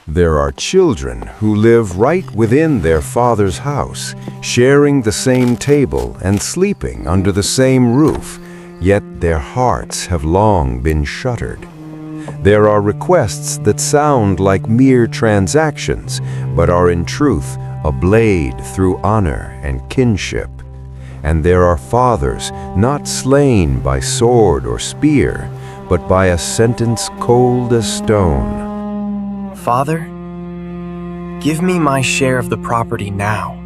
There are children who live right within their father's house, sharing the same table and sleeping under the same roof, yet their hearts have long been shuttered. There are requests that sound like mere transactions, but are in truth a blade through honor and kinship. And there are fathers not slain by sword or spear, but by a sentence cold as stone. Father, give me my share of the property now.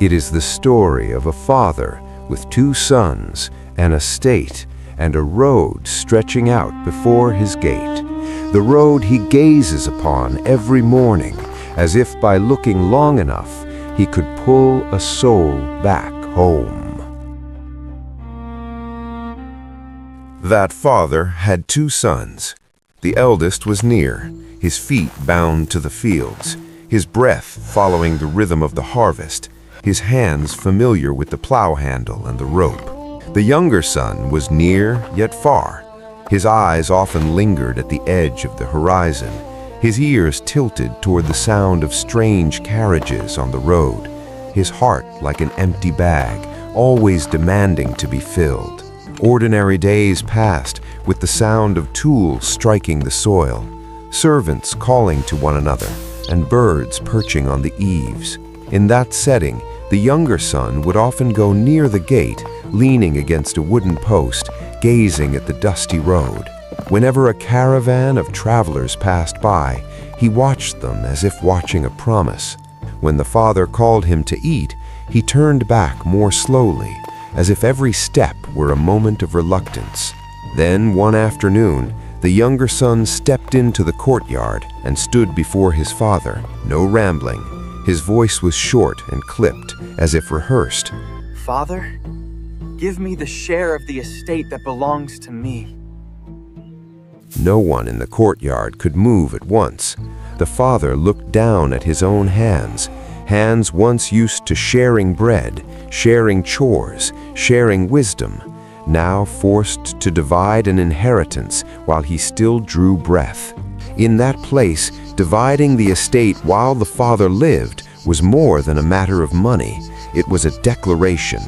It is the story of a father with 2 sons, an estate, and a road stretching out before his gate. The road he gazes upon every morning, as if by looking long enough he could pull a soul back home. That father had 2 sons. The eldest was near, his feet bound to the fields, his breath following the rhythm of the harvest, his hands familiar with the plow handle and the rope. The younger son was near yet far. His eyes often lingered at the edge of the horizon, his ears tilted toward the sound of strange carriages on the road, his heart like an empty bag, always demanding to be filled. Ordinary days passed with the sound of tools striking the soil, servants calling to one another, and birds perching on the eaves. In that setting, the younger son would often go near the gate, leaning against a wooden post, gazing at the dusty road. Whenever a caravan of travelers passed by, he watched them as if watching a promise. When the father called him to eat, he turned back more slowly, as if every step were a moment of reluctance. Then, one afternoon, the younger son stepped into the courtyard and stood before his father, no rambling. His voice was short and clipped, as if rehearsed. Father, give me the share of the estate that belongs to me. No one in the courtyard could move at once. The father looked down at his own hands, hands once used to sharing bread, sharing chores, sharing wisdom, now forced to divide an inheritance while he still drew breath. In that place, dividing the estate while the father lived was more than a matter of money. It was a declaration.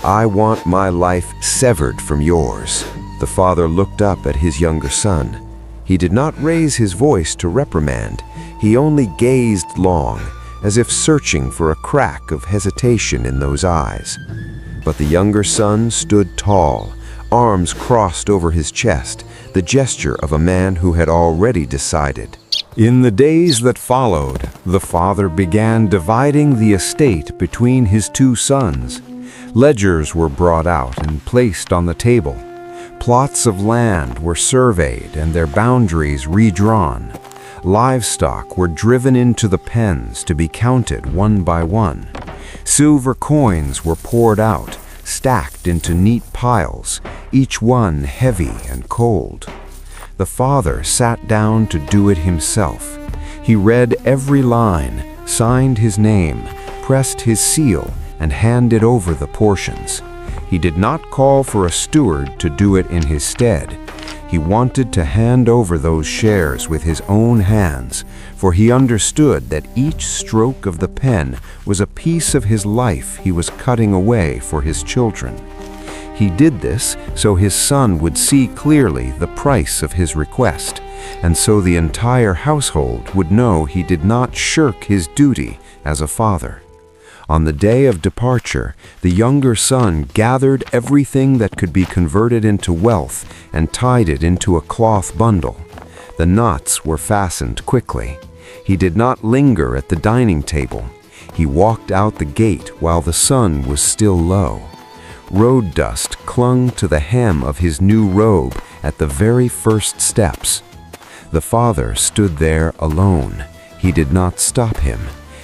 I want my life severed from yours. The father looked up at his younger son. He did not raise his voice to reprimand. He only gazed long, as if searching for a crack of hesitation in those eyes. But the younger son stood tall, arms crossed over his chest, the gesture of a man who had already decided. In the days that followed, the father began dividing the estate between his 2 sons. Ledgers were brought out and placed on the table. Plots of land were surveyed and their boundaries redrawn. Livestock were driven into the pens to be counted one by one. Silver coins were poured out, stacked into neat piles, each one heavy and cold. The father sat down to do it himself. He read every line, signed his name, pressed his seal, and handed over the portions. He did not call for a steward to do it in his stead. He wanted to hand over those shares with his own hands, for he understood that each stroke of the pen was a piece of his life he was cutting away for his children. He did this so his son would see clearly the price of his request, and so the entire household would know he did not shirk his duty as a father. On the day of departure, the younger son gathered everything that could be converted into wealth and tied it into a cloth bundle. The knots were fastened quickly. He did not linger at the dining table. He walked out the gate while the sun was still low. Road dust clung to the hem of his new robe at the very first steps. The father stood there alone. He did not stop him.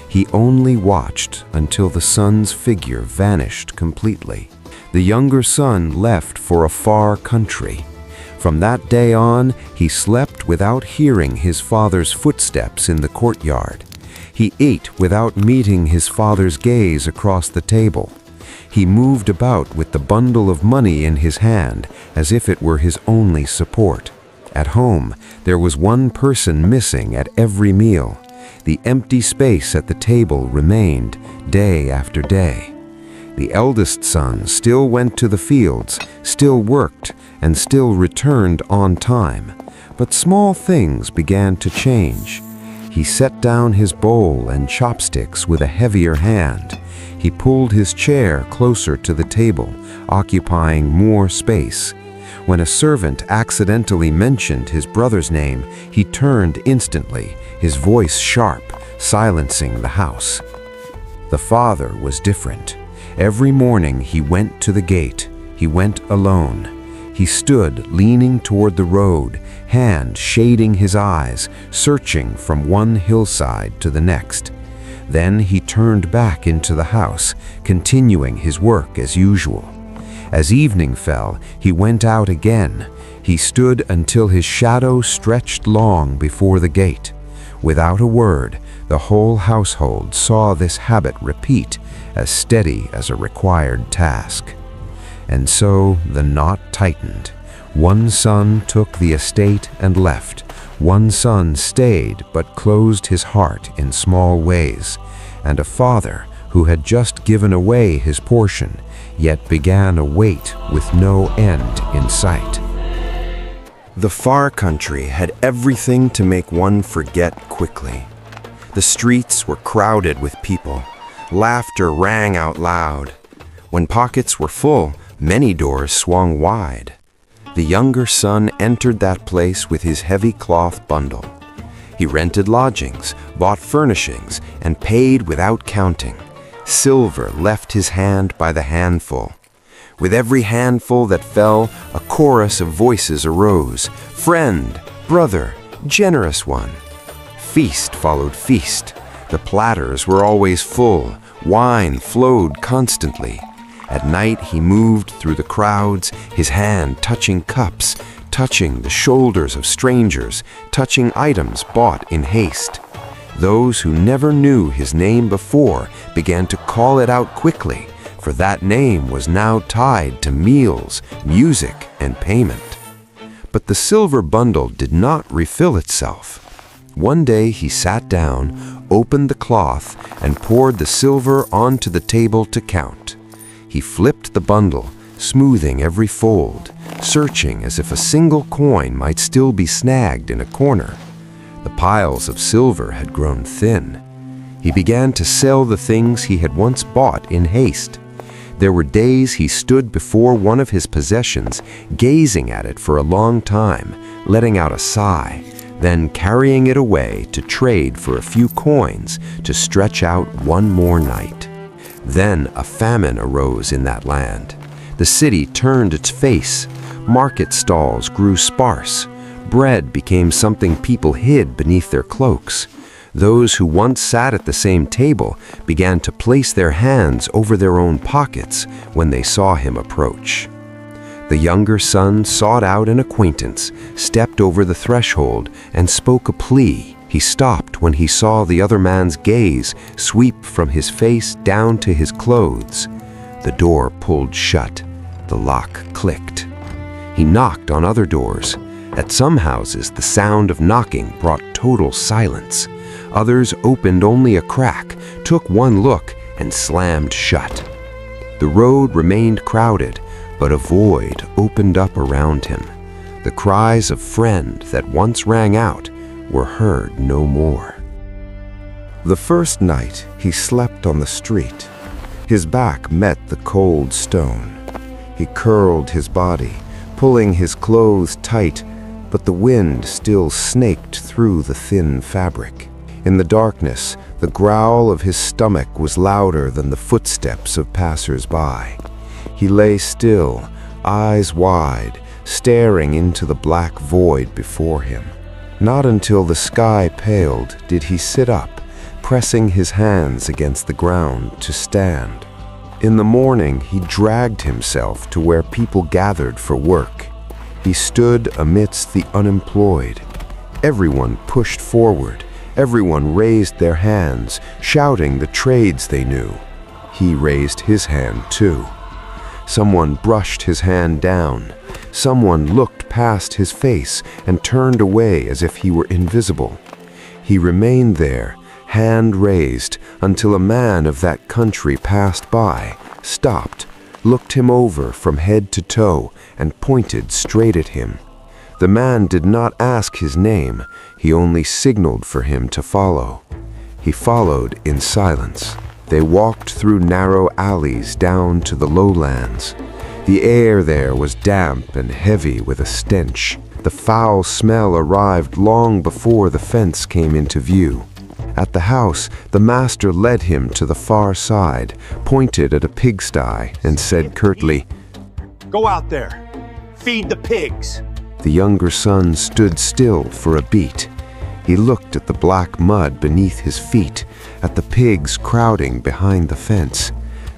He only watched until the son's figure vanished completely. The younger son left for a far country. From that day on, he slept without hearing his father's footsteps in the courtyard. He ate without meeting his father's gaze across the table. He moved about with the bundle of money in his hand as if it were his only support. At home, there was one person missing at every meal. The empty space at the table remained day after day. The eldest son still went to the fields, still worked, and still returned on time. But small things began to change. He set down his bowl and chopsticks with a heavier hand. He pulled his chair closer to the table, occupying more space. When a servant accidentally mentioned his brother's name, he turned instantly, his voice sharp, silencing the house. The father was different. Every morning he went to the gate. He went alone. He stood leaning toward the road, hand shading his eyes, searching from one hillside to the next. Then he turned back into the house, continuing his work as usual. As evening fell, he went out again. He stood until his shadow stretched long before the gate. Without a word, the whole household saw this habit repeat, as steady as a required task. And so the knot tightened. One son took the estate and left. One son stayed but closed his heart in small ways. And a father who had just given away his portion, yet began a wait with no end in sight. The far country had everything to make one forget quickly. The streets were crowded with people. Laughter rang out loud. When pockets were full, many doors swung wide. The younger son entered that place with his heavy cloth bundle. He rented lodgings, bought furnishings, and paid without counting. Silver left his hand by the handful. With every handful that fell, a chorus of voices arose. Friend, brother, generous one. Feast followed feast. The platters were always full. Wine flowed constantly. At night he moved through the crowds, his hand touching cups, touching the shoulders of strangers, touching items bought in haste. Those who never knew his name before began to call it out quickly, for that name was now tied to meals, music, and payment. But the silver bundle did not refill itself. One day he sat down, opened the cloth, and poured the silver onto the table to count. He flipped the bundle, smoothing every fold, searching as if a single coin might still be snagged in a corner. The piles of silver had grown thin. He began to sell the things he had once bought in haste. There were days he stood before one of his possessions, gazing at it for a long time, letting out a sigh, then carrying it away to trade for a few coins to stretch out one more night. Then a famine arose in that land. The city turned its face. Market stalls grew sparse. Bread became something people hid beneath their cloaks. Those who once sat at the same table began to place their hands over their own pockets when they saw him approach. The younger son sought out an acquaintance, stepped over the threshold, and spoke a plea. He stopped when he saw the other man's gaze sweep from his face down to his clothes. The door pulled shut. The lock clicked. He knocked on other doors. At some houses, the sound of knocking brought total silence. Others opened only a crack, took one look, and slammed shut. The road remained crowded, but a void opened up around him. The cries of friend that once rang out were heard no more. The first night he slept on the street. His back met the cold stone. He curled his body, pulling his clothes tight, but the wind still snaked through the thin fabric. In the darkness, the growl of his stomach was louder than the footsteps of passers-by. He lay still, eyes wide, staring into the black void before him. Not until the sky paled did he sit up, pressing his hands against the ground to stand. In the morning, he dragged himself to where people gathered for work. He stood amidst the unemployed. Everyone pushed forward. Everyone raised their hands, shouting the trades they knew. He raised his hand too. Someone brushed his hand down. Someone looked past his face and turned away as if he were invisible. He remained there, hand raised, until a man of that country passed by, stopped, looked him over from head to toe, and pointed straight at him. The man did not ask his name, he only signaled for him to follow. He followed in silence. They walked through narrow alleys down to the lowlands. The air there was damp and heavy with a stench. The foul smell arrived long before the fence came into view. At the house, the master led him to the far side, pointed at a pigsty, and said curtly, "Go out there. Feed the pigs." The younger son stood still for a beat. He looked at the black mud beneath his feet, at the pigs crowding behind the fence.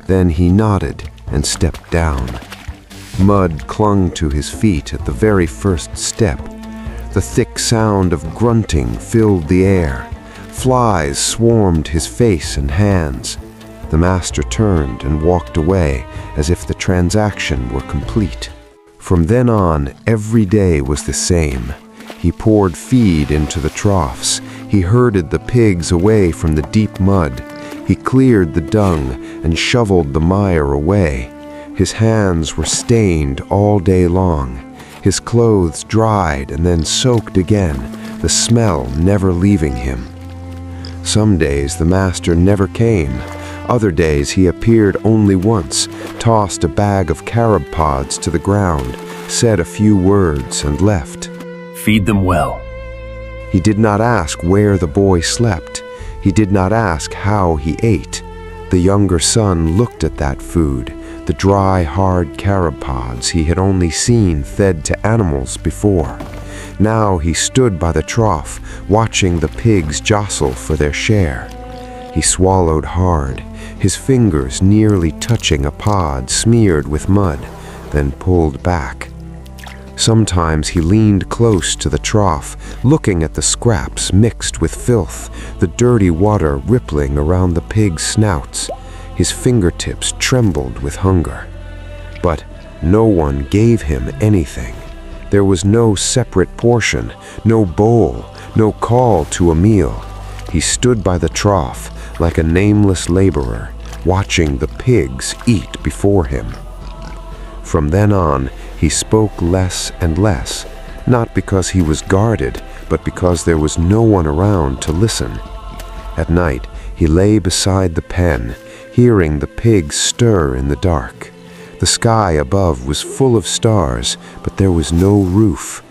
Then he nodded and stepped down. Mud clung to his feet at the very first step. The thick sound of grunting filled the air. Flies swarmed his face and hands. The master turned and walked away as if the transaction were complete. From then on, every day was the same. He poured feed into the troughs. He herded the pigs away from the deep mud. He cleared the dung and shoveled the mire away. His hands were stained all day long. His clothes dried and then soaked again, the smell never leaving him. Some days the master never came. Other days he appeared only once, tossed a bag of carob pods to the ground, said a few words and left. Feed them well. He did not ask where the boy slept. He did not ask how he ate. The younger son looked at that food, the dry, hard carob pods he had only seen fed to animals before. Now he stood by the trough, watching the pigs jostle for their share. He swallowed hard, his fingers nearly touching a pod smeared with mud, then pulled back. Sometimes he leaned close to the trough, looking at the scraps mixed with filth, the dirty water rippling around the pigs' snouts. His fingertips trembled with hunger. But no one gave him anything. There was no separate portion, no bowl, no call to a meal. He stood by the trough like a nameless laborer, watching the pigs eat before him. From then on, he spoke less and less, not because he was guarded, but because there was no one around to listen. At night, he lay beside the pen, hearing the pigs stir in the dark. The sky above was full of stars, but there was no roof.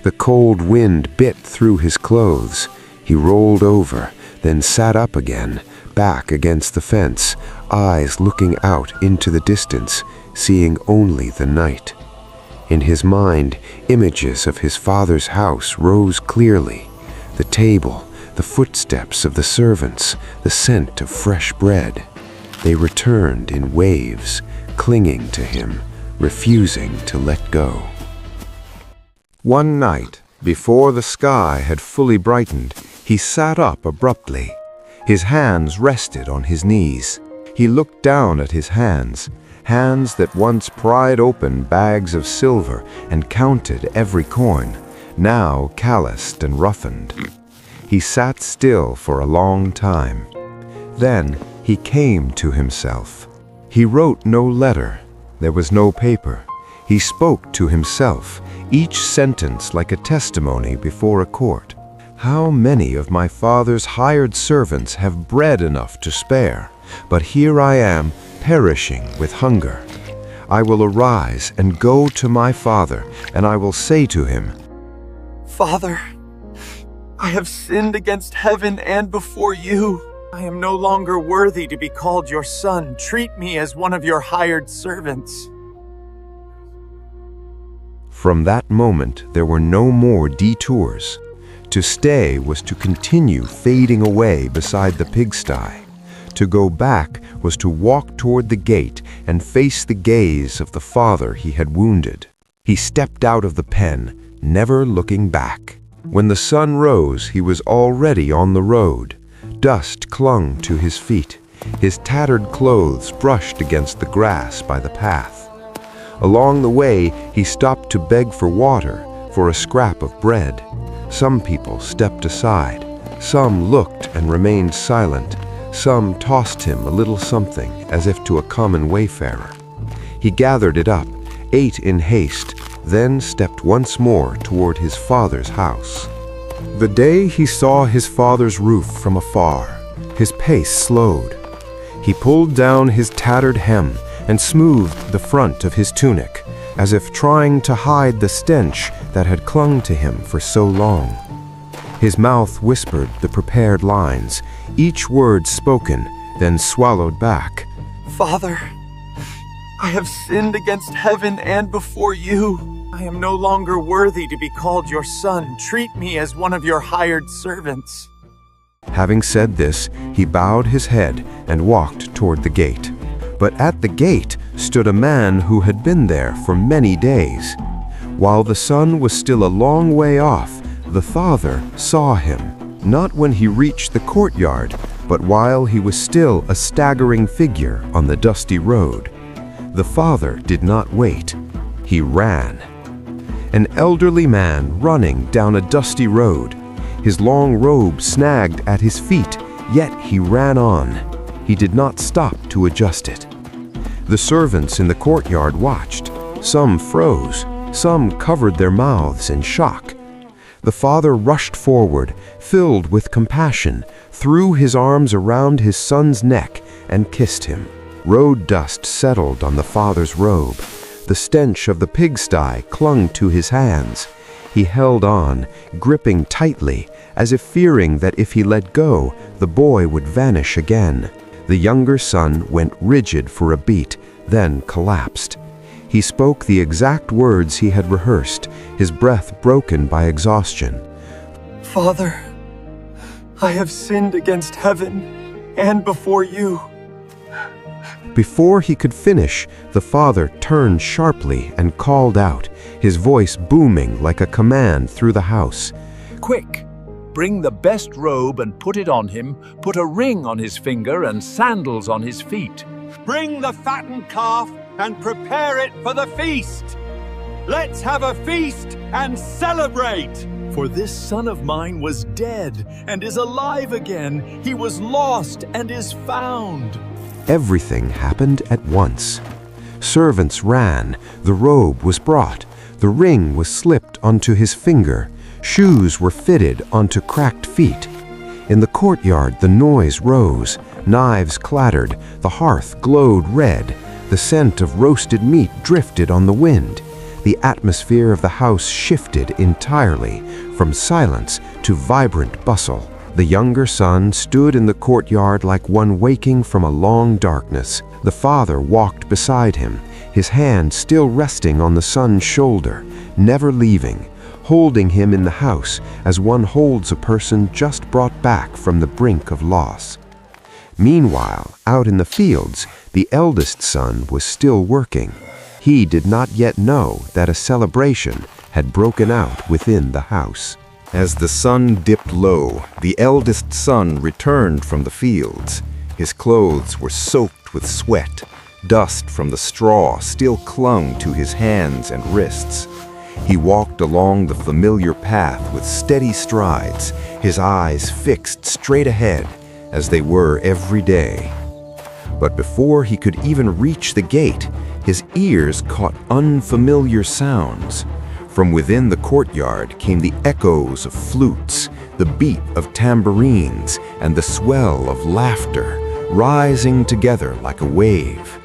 The cold wind bit through his clothes. He rolled over, then sat up again, back against the fence, eyes looking out into the distance, seeing only the night. In his mind, images of his father's house rose clearly. The table, the footsteps of the servants, the scent of fresh bread. They returned in waves, clinging to him, refusing to let go. One night, before the sky had fully brightened, he sat up abruptly. His hands rested on his knees. He looked down at his hands, hands that once pried open bags of silver and counted every coin, now calloused and roughened. He sat still for a long time. Then he came to himself. He wrote no letter. There was no paper. He spoke to himself, each sentence like a testimony before a court. How many of my father's hired servants have bread enough to spare, but here I am, perishing with hunger. I will arise and go to my father, and I will say to him, Father, I have sinned against heaven and before you. I am no longer worthy to be called your son. Treat me as one of your hired servants. From that moment, there were no more detours. To stay was to continue fading away beside the pigsty. To go back was to walk toward the gate and face the gaze of the father he had wounded. He stepped out of the pen, never looking back. When the sun rose, he was already on the road. Dust clung to his feet. His tattered clothes brushed against the grass by the path. Along the way, he stopped to beg for water, for a scrap of bread. Some people stepped aside. Some looked and remained silent. Some tossed him a little something, as if to a common wayfarer. He gathered it up, ate in haste, then stepped once more toward his father's house. The day he saw his father's roof from afar, his pace slowed. He pulled down his tattered hem and smoothed the front of his tunic, as if trying to hide the stench that had clung to him for so long. His mouth whispered the prepared lines, each word spoken, then swallowed back. Father, I have sinned against heaven and before you. I am no longer worthy to be called your son. Treat me as one of your hired servants. Having said this, he bowed his head and walked toward the gate. But at the gate stood a man who had been there for many days. While the son was still a long way off, the father saw him, not when he reached the courtyard, but while he was still a staggering figure on the dusty road. The father did not wait. He ran. An elderly man running down a dusty road. His long robe snagged at his feet, yet he ran on. He did not stop to adjust it. The servants in the courtyard watched. Some froze. Some covered their mouths in shock. The father rushed forward, filled with compassion, threw his arms around his son's neck and kissed him. Road dust settled on the father's robe. The stench of the pigsty clung to his hands. He held on, gripping tightly, as if fearing that if he let go, the boy would vanish again. The younger son went rigid for a beat, then collapsed. He spoke the exact words he had rehearsed, his breath broken by exhaustion. Father, I have sinned against heaven and before you. Before he could finish, the father turned sharply and called out, his voice booming like a command through the house. Quick! Bring the best robe and put it on him, put a ring on his finger and sandals on his feet. Bring the fattened calf and prepare it for the feast. Let's have a feast and celebrate. For this son of mine was dead and is alive again. He was lost and is found. Everything happened at once. Servants ran, the robe was brought, the ring was slipped onto his finger, shoes were fitted onto cracked feet. In the courtyard the noise rose, knives clattered, the hearth glowed red, the scent of roasted meat drifted on the wind. The atmosphere of the house shifted entirely, from silence to vibrant bustle. The younger son stood in the courtyard like one waking from a long darkness. The father walked beside him, his hand still resting on the son's shoulder, never leaving, holding him in the house as one holds a person just brought back from the brink of loss. Meanwhile, out in the fields, the eldest son was still working. He did not yet know that a celebration had broken out within the house. As the sun dipped low, the eldest son returned from the fields. His clothes were soaked with sweat. Dust from the straw still clung to his hands and wrists. He walked along the familiar path with steady strides, his eyes fixed straight ahead, as they were every day. But before he could even reach the gate, his ears caught unfamiliar sounds. From within the courtyard came the echoes of flutes, the beat of tambourines, and the swell of laughter, rising together like a wave.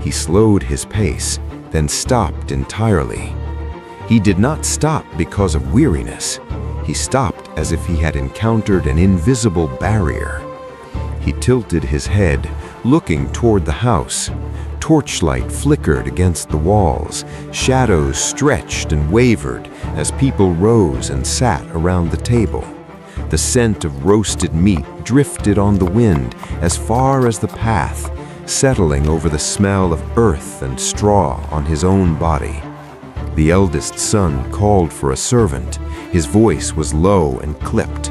He slowed his pace, then stopped entirely. He did not stop because of weariness. He stopped as if he had encountered an invisible barrier. He tilted his head, looking toward the house. Torchlight flickered against the walls. Shadows stretched and wavered as people rose and sat around the table. The scent of roasted meat drifted on the wind as far as the path, settling over the smell of earth and straw on his own body. The eldest son called for a servant. His voice was low and clipped.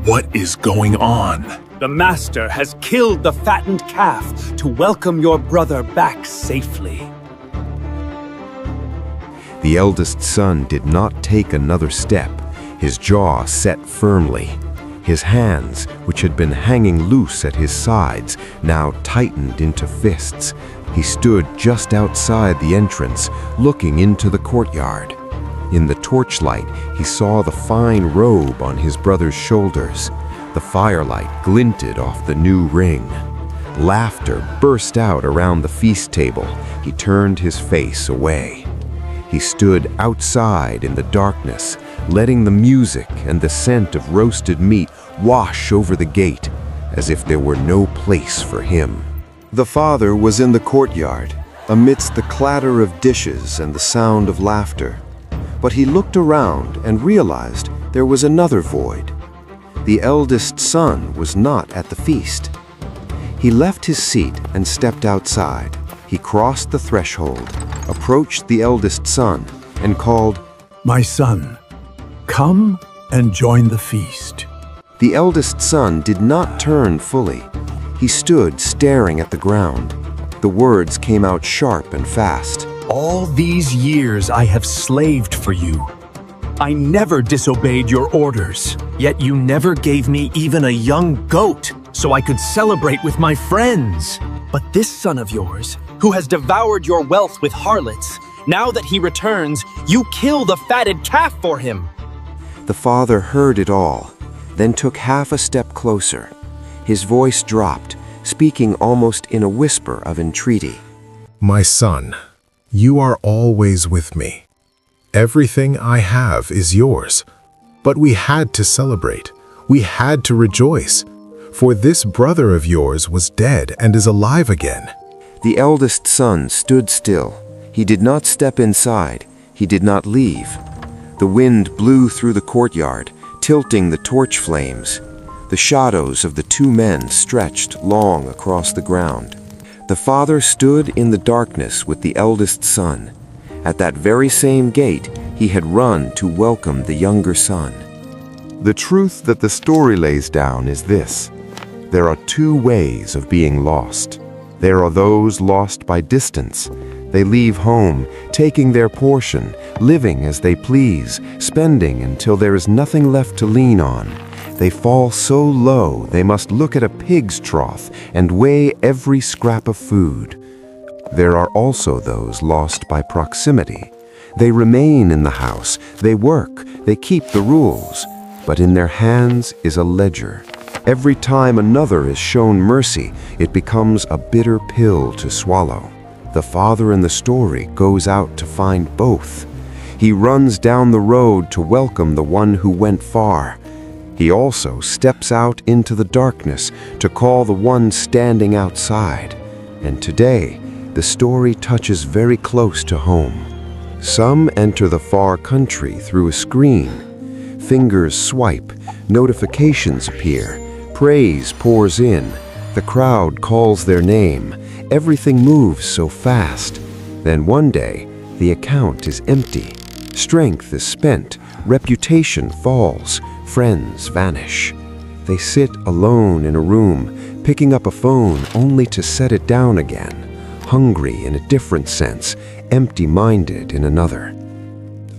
What is going on? The master has killed the fattened calf to welcome your brother back safely. The eldest son did not take another step, his jaw set firmly. His hands, which had been hanging loose at his sides, now tightened into fists. He stood just outside the entrance, looking into the courtyard. In the torchlight, he saw the fine robe on his brother's shoulders. The firelight glinted off the new ring. Laughter burst out around the feast table. He turned his face away. He stood outside in the darkness, letting the music and the scent of roasted meat wash over the gate, as if there were no place for him. The father was in the courtyard, amidst the clatter of dishes and the sound of laughter. But he looked around and realized there was another void. The eldest son was not at the feast. He left his seat and stepped outside. He crossed the threshold, approached the eldest son, and called, "My son, come and join the feast." The eldest son did not turn fully. He stood staring at the ground. The words came out sharp and fast. "All these years I have slaved for you. I never disobeyed your orders, yet you never gave me even a young goat so I could celebrate with my friends. But this son of yours, who has devoured your wealth with harlots, now that he returns, you kill the fatted calf for him." The father heard it all, then took half a step closer. His voice dropped, speaking almost in a whisper of entreaty. My son, you are always with me. Everything I have is yours. But we had to celebrate. We had to rejoice. For this brother of yours was dead and is alive again. The eldest son stood still. He did not step inside. He did not leave. The wind blew through the courtyard, tilting the torch flames. The shadows of the two men stretched long across the ground. The father stood in the darkness with the eldest son. At that very same gate, he had run to welcome the younger son. The truth that the story lays down is this: there are two ways of being lost. There are those lost by distance. They leave home, taking their portion, living as they please, spending until there is nothing left to lean on. They fall so low they must look at a pig's trough and weigh every scrap of food. There are also those lost by proximity. They remain in the house, they work, they keep the rules, but in their hands is a ledger. Every time another is shown mercy, it becomes a bitter pill to swallow. The father in the story goes out to find both. He runs down the road to welcome the one who went far. He also steps out into the darkness to call the one standing outside. And today, the story touches very close to home. Some enter the far country through a screen. Fingers swipe, notifications appear, praise pours in, the crowd calls their name, everything moves so fast. Then one day, the account is empty. Strength is spent, reputation falls, friends vanish. They sit alone in a room, picking up a phone only to set it down again, hungry in a different sense, empty-minded in another.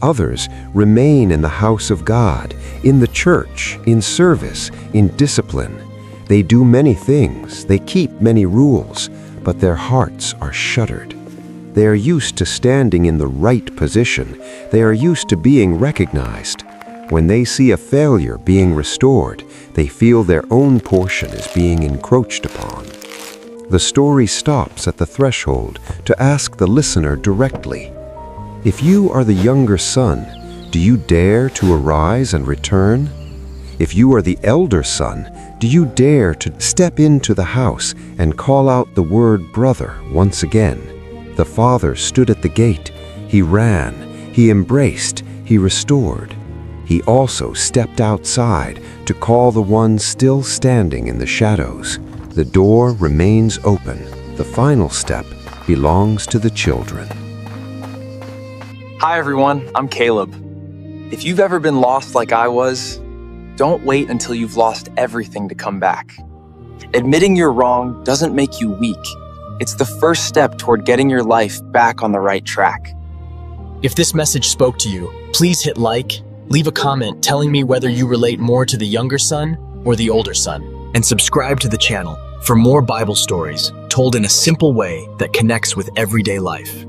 Others remain in the house of God, in the church, in service, in discipline. They do many things, they keep many rules, but their hearts are shuttered. They are used to standing in the right position. They are used to being recognized. When they see a failure being restored, they feel their own portion is being encroached upon. The story stops at the threshold to ask the listener directly, if you are the younger son, do you dare to arise and return? If you are the elder son, do you dare to step into the house and call out the word brother once again? The father stood at the gate. He ran, he embraced, he restored. He also stepped outside to call the one still standing in the shadows. The door remains open. The final step belongs to the children. Hi everyone, I'm Caleb. If you've ever been lost like I was, don't wait until you've lost everything to come back. Admitting you're wrong doesn't make you weak. It's the first step toward getting your life back on the right track. If this message spoke to you, please hit like, leave a comment telling me whether you relate more to the younger son or the older son, and subscribe to the channel for more Bible stories told in a simple way that connects with everyday life.